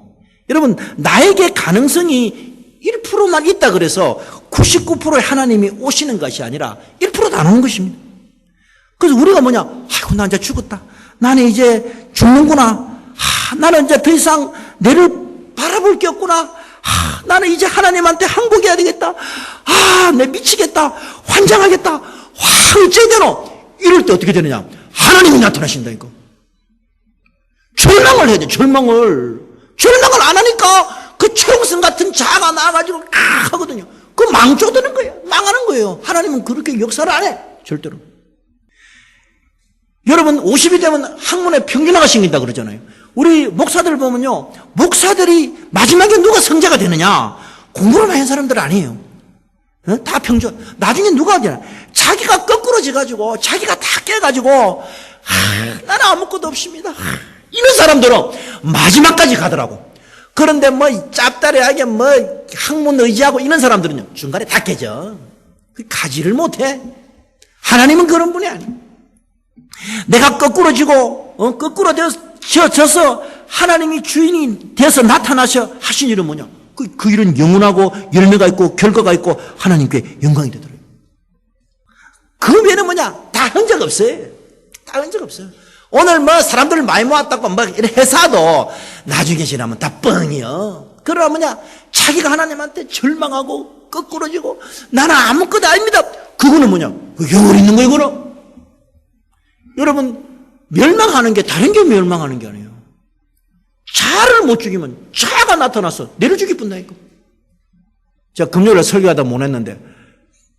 여러분, 나에게 가능성이 1%만 있다 그래서 99%의 하나님이 오시는 것이 아니라 1%도 안 오는 것입니다. 그래서 우리가 아이고, 나 이제 죽었다. 나는 이제 죽는구나. 나는 이제 더 이상 내를 바라볼 게 없구나. 나는 이제 하나님한테 항복해야 되겠다. 내 미치겠다. 환장하겠다. 어째되노? 이럴 때 어떻게 되느냐? 하나님이 나타나신다니까. 절망을 해야 돼, 절망을 안 하니까 그 철옹성 같은 자아가 나와가지고 하거든요. 그 망쳐드는 거예요. 망하는 거예요. 하나님은 그렇게 역사를 안 해. 절대로. 여러분, 50이 되면 학문에 평균화가 생긴다 그러잖아요. 우리 목사들 보면요, 목사들이 마지막에 누가 성자가 되느냐? 공부를 많이 한 사람들 아니에요. 다 평균. 나중에 누가 되냐? 자기가 거꾸러져가지고, 자기가 다 깨가지고, 나는 아무것도 없습니다. 이런 사람들은 마지막까지 가더라고. 그런데 짭따리하게 학문 의지하고 이런 사람들은요, 중간에 다 깨져. 가지를 못해. 하나님은 그런 분이 아니에요. 내가 거꾸로 져서 하나님이 주인이 돼서 나타나셔 하신 일은 뭐냐? 그 일은 영원하고 열매가 있고 결과가 있고 하나님께 영광이 되더라고요. 그 외에는 다 한 적 없어요. 다 한 적 없어요. 오늘 사람들 많이 모았다고 이런 회사도 나중에 지나면 다 뻥이요. 그러나 자기가 하나님한테 절망하고 거꾸러지고 나는 아무것도 아닙니다. 그거는 그 영혼 있는 거예요, 그거는. 여러분, 멸망하는 게 다른 게 멸망하는 게 아니에요. 자아를 못 죽이면 자아가 나타나서 내를 죽일 뿐다니까. 제가 금요일에 설교하다 못 했는데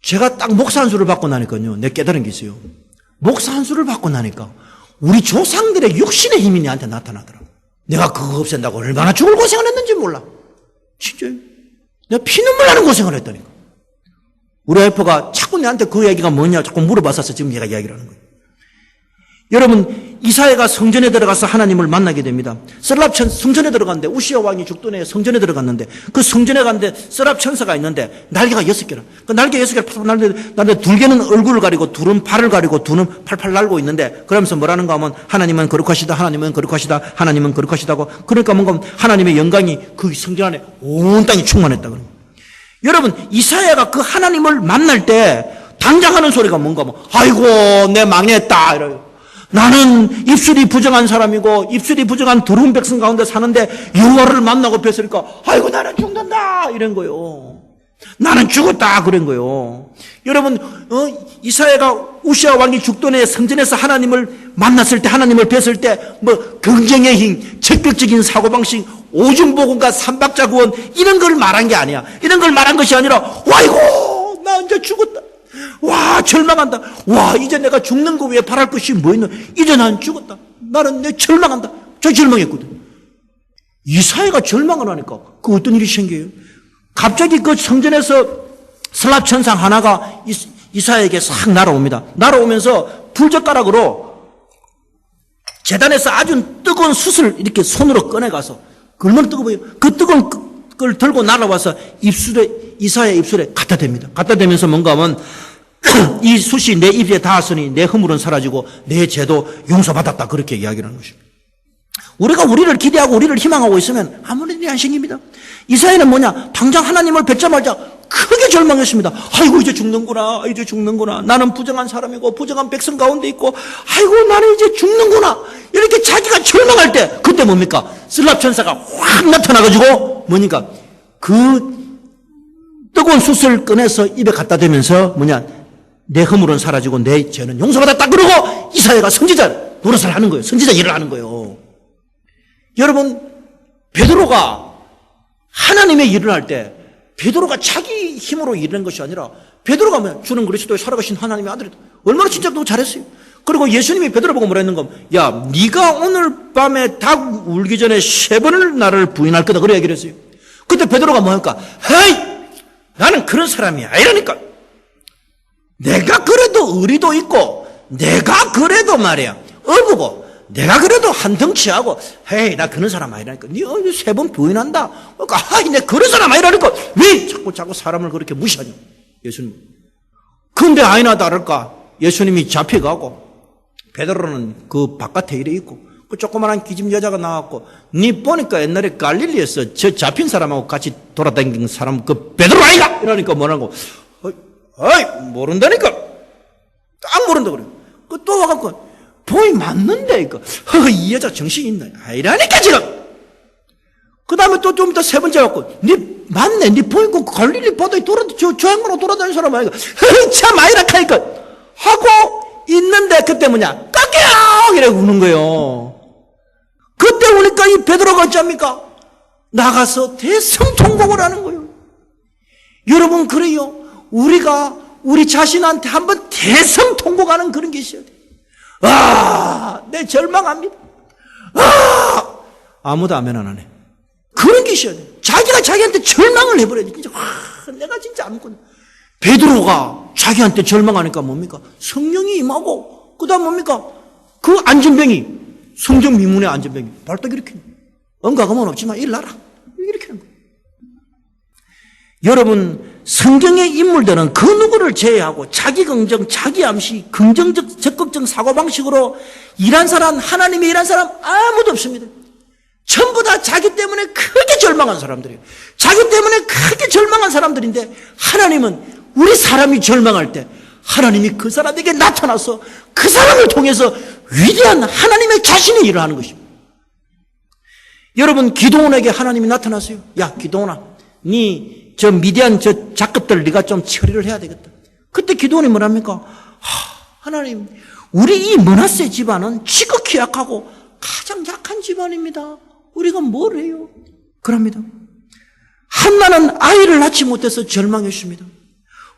제가 딱 목사 한 수를 받고 나니까요, 내 깨달은 게 있어요. 목사 한 수를 받고 나니까 우리 조상들의 육신의 힘이 내한테 나타나더라고. 내가 그거 없앤다고 얼마나 죽을 고생을 했는지 몰라. 진짜요. 내가 피눈물 나는 고생을 했다니까. 우리 와이프가 자꾸 내한테 그 얘기가 뭐냐 자꾸 물어봤어서 지금 얘가 이야기를 하는 거예요. 여러분, 이사야가 성전에 들어가서 하나님을 만나게 됩니다. 서랍천 성전에 들어갔는데, 우시아 왕이 죽던 해 성전에 들어갔는데, 그 성전에 갔는데 서랍 천사가 있는데 날개가 6개라. 그 날개 6개를 날는데 둘개는 얼굴을 가리고 둘은 발을 가리고 둘은 팔팔 날고 있는데, 그러면서 뭐라는가 하면 하나님은 거룩하시다, 하나님은 거룩하시다, 하나님은 거룩하시다고. 그러니까 뭔가 하나님의 영광이 그 성전 안에 온 땅이 충만했다 그런 거예요. 여러분, 이사야가 그 하나님을 만날 때 당장 하는 소리가 뭔가 아이고 내 망했다 이래요. 나는 입술이 부정한 사람이고 입술이 부정한 더러운 백성 가운데 사는데 여호와를 만나고 뵀으니까 아이고 나는 죽는다 이런 거요. 나는 죽었다 그런 거요. 여러분 이사야가 우시아 왕이 죽던 해 성전에서 하나님을 만났을 때 하나님을 뵀을 때 뭐 긍정의 힘, 적극적인 사고방식, 오중보건과 삼박자구원 이런 걸 말한 게 아니야. 이런 걸 말한 것이 아니라 아이고 나 이제 죽었다. 와 절망한다. 와 이제 내가 죽는 거 위에 바랄 것이 뭐 있노. 이제 난 죽었다. 나는 내 절망한다. 저 절망했거든. 이사야가 절망을 하니까 그 어떤 일이 생겨요? 갑자기 그 성전에서 슬랍 천상 하나가 이사야에게 싹 날아옵니다. 날아오면서 불젓가락으로 제단에서 아주 뜨거운 숯을 이렇게 손으로 꺼내가서 그 얼마나 뜨거워요. 그 뜨거운 걸 들고 날아와서 이사야의 입술에 갖다 댑니다. 갖다 대면서 뭔가 하면 이 숯이 내 입에 닿았으니 내 허물은 사라지고 내 죄도 용서받았다. 그렇게 이야기를 하는 것입니다. 우리가 우리를 기대하고 우리를 희망하고 있으면 아무런 일이 안 생깁니다. 이사야는 뭐냐? 당장 하나님을 뵙자마자 크게 절망했습니다. 아이고 이제 죽는구나. 이제 죽는구나. 나는 부정한 사람이고 부정한 백성 가운데 있고 아이고 나는 이제 죽는구나. 이렇게 자기가 절망할 때 그때 뭡니까? 슬랍 천사가 확 나타나가지고 뭐니까 그 뜨거운 숯을 꺼내서 입에 갖다 대면서 뭐냐? 내 허물은 사라지고 내 죄는 용서받았다. 그러고 이사야가 선지자 노릇을 하는 거예요. 선지자 일을 하는 거예요. 여러분 베드로가 하나님의 일을 할 때 베드로가 자기 힘으로 일하는 것이 아니라 베드로가 뭐야? 주는 그리스도의 살아가신 하나님의 아들이다. 얼마나 진짜 너무 잘했어요. 그리고 예수님이 베드로 보고 뭐라 했는가? 야 네가 오늘 밤에 닭 울기 전에 3번을 나를 부인할 거다. 그래 얘기를 했어요. 그때 베드로가 뭐합니까? 헤이 나는 그런 사람이 아니라니까. 내가 그래도 의리도 있고 내가 그래도 말이야 어부고 내가 그래도 한 덩치하고 헤이 나 그런 사람 아니라니까. 니 3번 부인한다. 그러니까 하이 내 그런 사람 아니라니까. 왜 자꾸 사람을 그렇게 무시하냐 예수님. 근데 아니나 다를까 예수님이 잡혀가고 베드로는 그 바깥에 이래 있고 그 조그만한 기집 여자가 나왔고 니 보니까 옛날에 갈릴리에서 저 잡힌 사람하고 같이 돌아다니는 사람 그 베드로 아이가 이러니까 뭐라고 어이 모른다니까. 딱 모른다 그래. 그 또 와갖고 보이 맞는데 이거 이 여자 정신이 있나 아니라니까 지금. 그 다음에 또 좀 이따 3번째 왔고 니 맞네 니 보이고 갈릴리 바다에 저 행로로 돌아다니는 사람 아이가 참 아니라카니까 하고 있는데 그때 뭐냐 깎여 이래 우는 거예요. 그때 우니까 이 베드로가 어쩝니까? 나가서 대성통곡을 하는 거예요. 여러분 그래요. 우리가 우리 자신한테 한번 대성통곡하는 그런 게 있어야 돼. 내 절망합니다. 아무도 아멘 안 하네. 그런 게 있어야 돼. 자기가 자기한테 절망을 해버려야 돼. 진짜, 내가 진짜 아무거나. 베드로가 자기한테 절망하니까 뭡니까? 성령이 임하고, 그 다음 뭡니까? 그 안전병이, 성전 미문의 안전병이, 발딱 이렇게. 언가금은 없지만 일나라. 이렇게 하는 거예요. 여러분, 성경의 인물들은 그 누구를 제외하고 자기 긍정, 자기 암시, 긍정적, 적극적 사고방식으로 일한 사람, 하나님의 일한 사람 아무도 없습니다. 전부 다 자기 때문에 크게 절망한 사람들이에요. 자기 때문에 크게 절망한 사람들인데 하나님은 우리 사람이 절망할 때 하나님이 그 사람에게 나타나서 그 사람을 통해서 위대한 하나님의 자신의 일을 하는 것입니다. 여러분 기도원에게 하나님이 나타나세요. 야 기도원아 니 저 미디안 저 작급들 네가 좀 처리를 해야 되겠다. 그때 기도원이 뭐랍니까? 하나님 우리 이 므낫세 집안은 지극히 약하고 가장 약한 집안입니다. 우리가 뭘 해요? 그럽니다. 한나는 아이를 낳지 못해서 절망했습니다.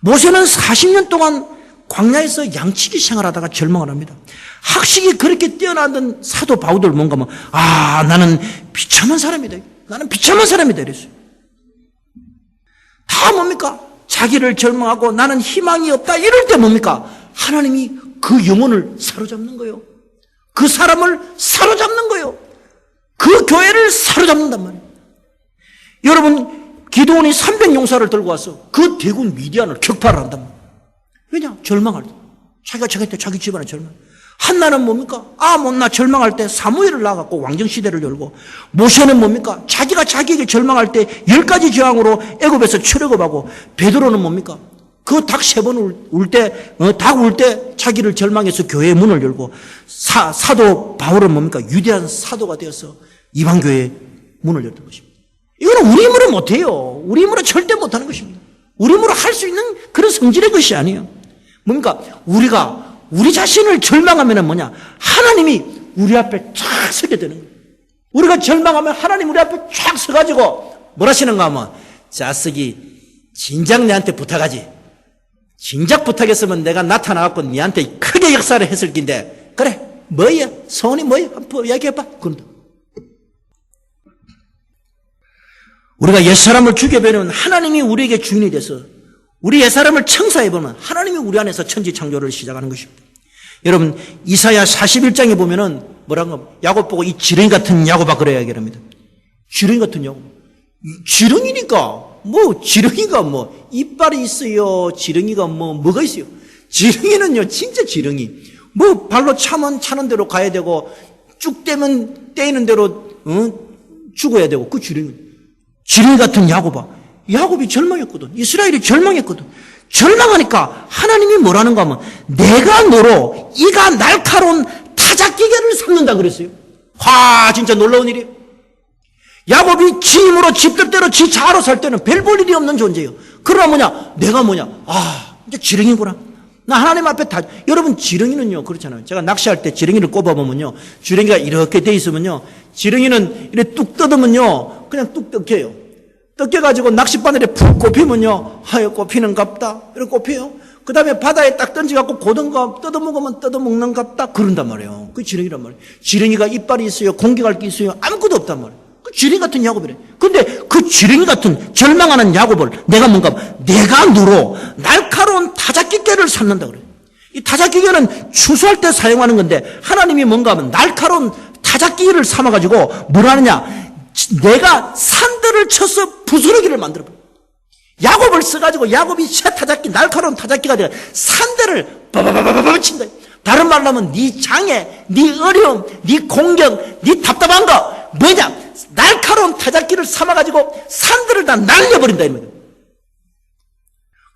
모세는 40년 동안 광야에서 양치기 생활하다가 절망을 합니다. 학식이 그렇게 뛰어나던 사도 바울들 뭔가 뭐 나는 비참한 사람이다. 나는 비참한 사람이다 이랬어요. 다 뭡니까? 자기를 절망하고 나는 희망이 없다 이럴 때 뭡니까? 하나님이 그 영혼을 사로잡는 거예요. 그 사람을 사로잡는 거예요. 그 교회를 사로잡는단 말이에요. 여러분 기도원이 300용사를 들고 와서 그 대군 미디안을 격파를 한단 말이에요. 왜냐? 절망할 때. 자기가 자기한테 자기 집안에 절망. 한나는 뭡니까? 못나 절망할 때 사무엘을 낳아갖고 왕정시대를 열고, 모세는 뭡니까? 자기가 자기에게 절망할 때 10가지 저항으로 애굽에서 출애굽하고, 베드로는 뭡니까? 그 닭 3번 울 때, 닭 울 때 자기를 절망해서 교회의 문을 열고 사도 바울은 뭡니까? 위대한 사도가 되어서 이방교회의 문을 열던 것입니다. 이거는 우리 힘으로 못해요. 우리 힘으로 절대 못하는 것입니다. 우리 힘으로 할 수 있는 그런 성질의 것이 아니에요. 뭡니까? 우리 자신을 절망하면 뭐냐? 하나님이 우리 앞에 쫙 서게 되는 거예요. 우리가 절망하면 하나님 우리 앞에 쫙 서가지고 뭘 하시는가 하면, 자석이 진작 내한테 부탁하지. 진작 부탁했으면 내가 나타나갖고 니한테 크게 역사를 했을 긴데, 그래, 뭐야? 소원이 뭐야? 한번 이야기해봐. 그런다. 우리가 옛사람을 죽여버리면 하나님이 우리에게 주인이 돼서 우리 옛사람을 청사해보면 하나님이 우리 안에서 천지창조를 시작하는 것입니다. 여러분, 이사야 41장에 보면은 뭐라고, 야곱 보고 이 지렁이 같은 야곱아 그래야 합니다. 지렁이 같은 야곱. 지렁이니까 지렁이가 이빨이 있어요. 지렁이가 뭐가 있어요. 지렁이는요 진짜 지렁이. 발로 차면 차는 대로 가야 되고 쭉 떼면 떼이는 대로 죽어야 되고, 그 지렁이 같은 야곱아. 야곱이 절망했거든. 이스라엘이 절망했거든. 절망하니까 하나님이 뭐라는가 하면, 내가 너로 이가 날카로운 타작기계를 삼는다 그랬어요. 진짜 놀라운 일이에요. 야곱이 지 힘으로 지 뜻대로 지 자아로 살 때는 별 볼 일이 없는 존재예요. 그러나 내가 이제 지렁이구나. 나 하나님 앞에 여러분, 지렁이는요 그렇잖아요. 제가 낚시할 때 지렁이를 꼽아보면요, 지렁이가 이렇게 돼 있으면요, 지렁이는 이렇게 뚝 뜯으면요 그냥 뚝 뜯겨요. 뜯겨가지고 낚싯바늘에 푹 꼽히면요, 꼽히는갑다 이렇게 꼽혀요. 그 다음에 바다에 딱 던져갖고 고등가 뜯어먹으면 뜯어먹는갑다 그런단 말이에요. 그 지렁이란 말이에요. 지렁이가 이빨이 있어요, 공격할 게 있어요, 아무것도 없단 말이에요. 그 지렁이 같은 야곱이래. 근데 그 지렁이 같은 절망하는 야곱을 내가 내가 너로 날카로운 타작기계를 삼는다 그래요. 이 타작기계는 추수할 때 사용하는 건데, 하나님이 하면 날카로운 타작기계를 삼아가지고 뭘 하느냐, 내가 산들을 쳐서 부스러기를 만들어버려. 야곱을 써가지고 야곱이 새 타작기, 날카로운 타작기가 되어 산들을 바바바바바 친다. 다른 말로 하면 네 장애, 네 어려움, 네 공격, 네 답답한 거 뭐냐, 날카로운 타작기를 삼아가지고 산들을 다 날려버린다 이 말이에요.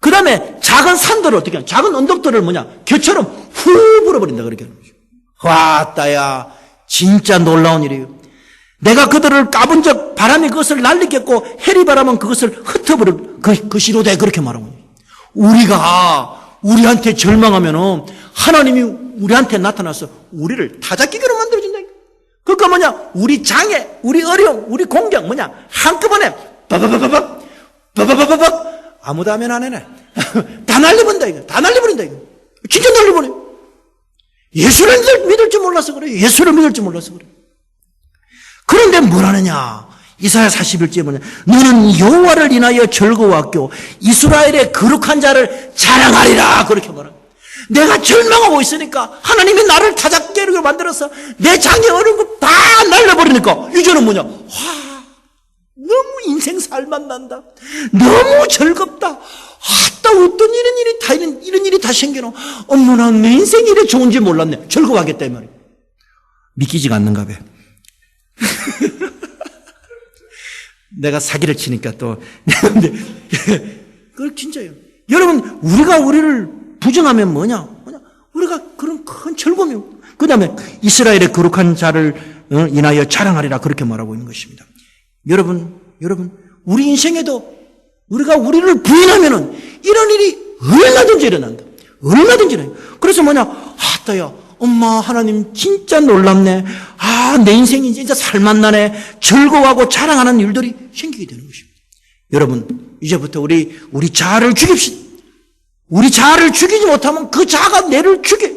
그 다음에 작은 산들을 어떻게 하냐, 작은 언덕들을 겨처럼 후 불어버린다 그렇게 하는 거죠. 왔다야, 진짜 놀라운 일이에요. 내가 그들을 까본 적 바람이 그것을 날리겠고 해리바람은 그것을 흩어버릴 것이로되 그렇게 말하고 있어요. 우리가 우리한테 절망하면은 하나님이 우리한테 나타나서 우리를 타작기계로 만들어준다. 그러니까 우리 장애, 우리 어려움, 우리 공격 한꺼번에 바바바바박 아무도 하면 안 해네. 다 날려버린다 이거. 다 날려버린다 이거. 진짜 날려버려. 예수를 믿을 줄 몰라서 그래. 예수를 믿을 줄 몰라서 그래. 그런데 뭘 하느냐? 이사야 41절에 너는 여호와를 인하여 즐거워하고 이스라엘의 거룩한 자를 자랑하리라 그렇게 말합니다. 내가 절망하고 있으니까 하나님이 나를 타작기로 만들어서 내 장애 어려운 거 다 날려버리니까 이제는 너무 인생 살만 난다. 너무 즐겁다. 어떤 이런 일이 다 생겨나. 어머나, 내 인생이 이래 좋은지 몰랐네. 즐거워하겠다 이 말이에요. 믿기지가 않는가 봐. 내가 사기를 치니까 또. 그걸 진짜예요. 여러분, 우리를 부정하면 뭐냐? 우리가 그런 큰 즐거움이. 그 다음에 이스라엘의 거룩한 자를 인하여 자랑하리라 그렇게 말하고 있는 것입니다. 여러분, 우리 인생에도 우리가 우리를 부인하면은 이런 일이 얼마든지 일어난다. 얼마든지 일어난다. 그래서 따야, 엄마, 하나님 진짜 놀랍네. 내 인생이 진짜 살맛나네. 즐거워하고 자랑하는 일들이 생기게 되는 것입니다. 여러분, 이제부터 우리 자아를 죽입시다. 우리 자아를 죽이지 못하면 그 자아가 내를 죽여.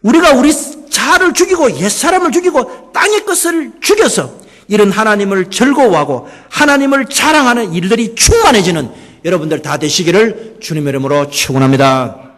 우리가 우리 자아를 죽이고 옛사람을 죽이고 땅의 것을 죽여서 이런 하나님을 즐거워하고 하나님을 자랑하는 일들이 충만해지는 여러분들 다 되시기를 주님의 이름으로 축원합니다.